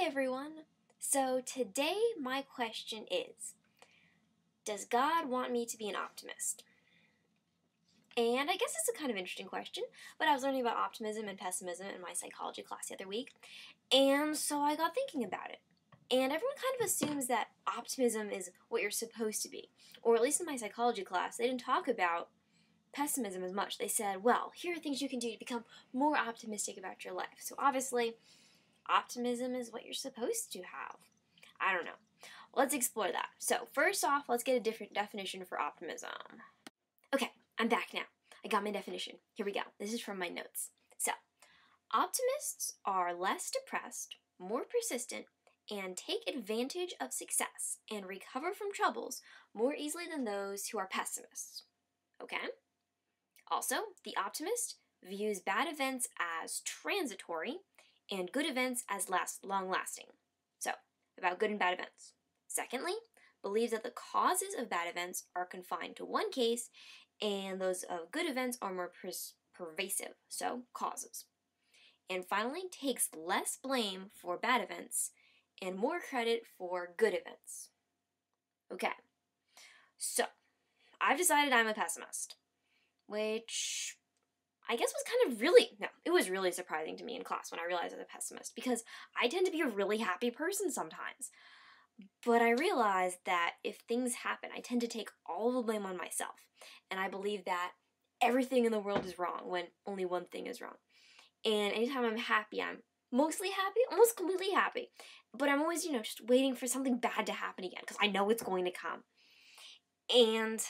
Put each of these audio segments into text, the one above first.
everyone. So today my question is, does God want me to be an optimist? And I guess it's a kind of interesting question, but I was learning about optimism and pessimism in my psychology class the other week, and so I got thinking about it. And everyone kind of assumes that optimism is what you're supposed to be, or at least in my psychology class, they didn't talk about pessimism as much. They said, well, here are things you can do to become more optimistic about your life. So obviously, optimism is what you're supposed to have. I don't know. Let's explore that. So, first off, let's get a different definition for optimism. Okay, I'm back now. I got my definition. Here we go. This is from my notes. So, optimists are less depressed, more persistent, and take advantage of success and recover from troubles more easily than those who are pessimists. Okay? Also, the optimist views bad events as transitory and good events as long-lasting. So, about good and bad events. Secondly, believes that the causes of bad events are confined to one case, and those of good events are more pervasive, so causes. And finally, takes less blame for bad events and more credit for good events. Okay, so I've decided I'm a pessimist, which I guess it was really surprising to me in class when I realized I was a pessimist, because I tend to be a really happy person sometimes. But I realized that if things happen, I tend to take all the blame on myself. And I believe that everything in the world is wrong when only one thing is wrong. And anytime I'm happy, I'm mostly happy, almost completely happy. But I'm always, just waiting for something bad to happen again, because I know it's going to come. And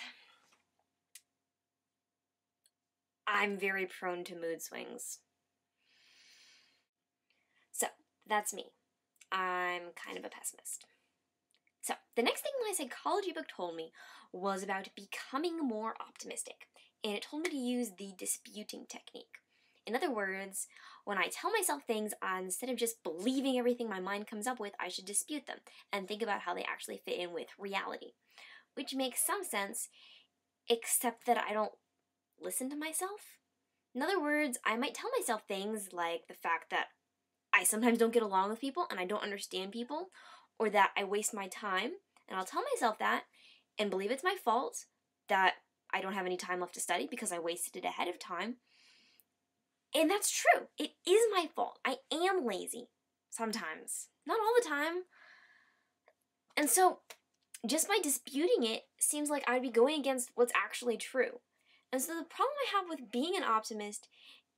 I'm very prone to mood swings. So, that's me. I'm kind of a pessimist. So, the next thing my psychology book told me was about becoming more optimistic, and it told me to use the disputing technique. In other words, when I tell myself things, instead of just believing everything my mind comes up with, I should dispute them and think about how they actually fit in with reality. Which makes some sense, except that I don't listen to myself. In other words, I might tell myself things like the fact that I sometimes don't get along with people and I don't understand people, or that I waste my time, and I'll tell myself that and believe it's my fault that I don't have any time left to study because I wasted it ahead of time. And that's true. It is my fault. I am lazy sometimes. Not all the time. And so, just by disputing it seems like I'd be going against what's actually true. And so the problem I have with being an optimist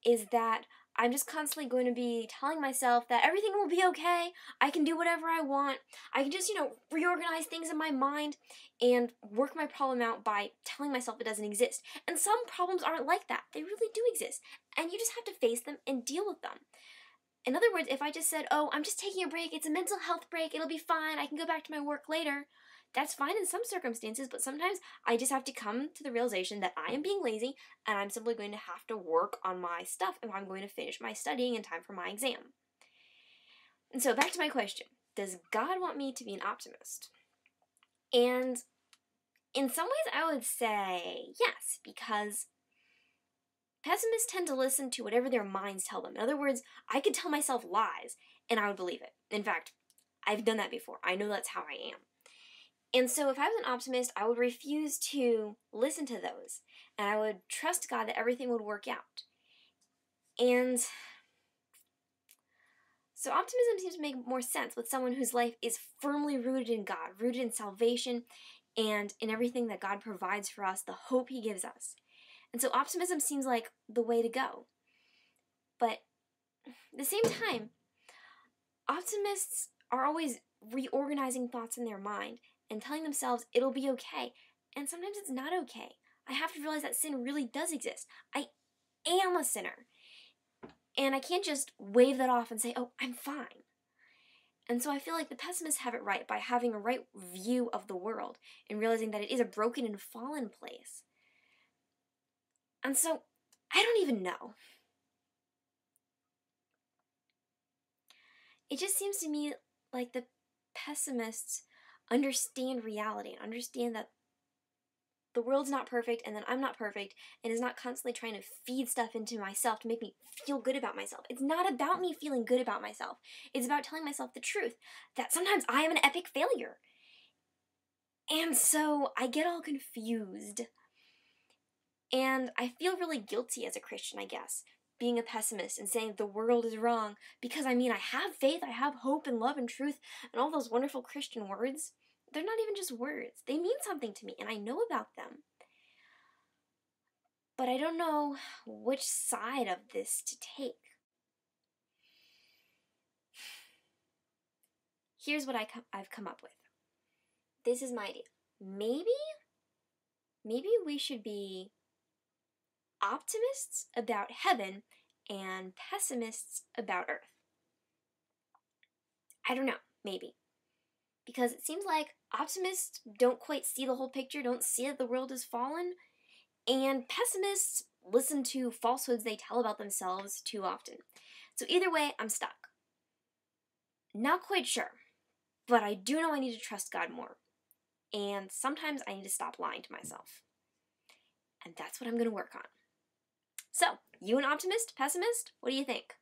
is that I'm just constantly going to be telling myself that everything will be okay, I can do whatever I want, I can just, reorganize things in my mind and work my problem out by telling myself it doesn't exist. And some problems aren't like that. They really do exist. And you just have to face them and deal with them. In other words, if I just said, oh, I'm just taking a break, it's a mental health break, it'll be fine, I can go back to my work later, that's fine in some circumstances, but sometimes I just have to come to the realization that I am being lazy and I'm simply going to have to work on my stuff if I'm going to finish my studying in time for my exam. And so back to my question, does God want me to be an optimist? And in some ways I would say yes, because pessimists tend to listen to whatever their minds tell them. In other words, I could tell myself lies and I would believe it. In fact, I've done that before. I know that's how I am. And so if I was an optimist, I would refuse to listen to those, and I would trust God that everything would work out. And so optimism seems to make more sense with someone whose life is firmly rooted in God, rooted in salvation, and in everything that God provides for us, the hope He gives us. And so optimism seems like the way to go. But at the same time, optimists are always reorganizing thoughts in their mind and telling themselves it'll be okay. And sometimes it's not okay. I have to realize that sin really does exist. I am a sinner. And I can't just wave that off and say, oh, I'm fine. And so I feel like the pessimists have it right by having a right view of the world and realizing that it is a broken and fallen place. And so I don't even know. It just seems to me like the pessimists understand reality and understand that the world's not perfect and then I'm not perfect and is not constantly trying to feed stuff into myself to make me feel good about myself. It's not about me feeling good about myself. It's about telling myself the truth that sometimes I am an epic failure. And so I get all confused. And I feel really guilty as a Christian, I guess, being a pessimist and saying the world is wrong because I mean, I have faith, I have hope and love and truth and all those wonderful Christian words. They're not even just words. They mean something to me and I know about them. But I don't know which side of this to take. Here's what I've come up with. This is my idea. Maybe we should be optimists about heaven and pessimists about earth. I don't know, maybe. Because it seems like optimists don't quite see the whole picture, don't see that the world has fallen, and pessimists listen to falsehoods they tell about themselves too often. So either way, I'm stuck. Not quite sure, but I do know I need to trust God more. And sometimes I need to stop lying to myself. And that's what I'm going to work on. So, you an optimist, pessimist? What do you think?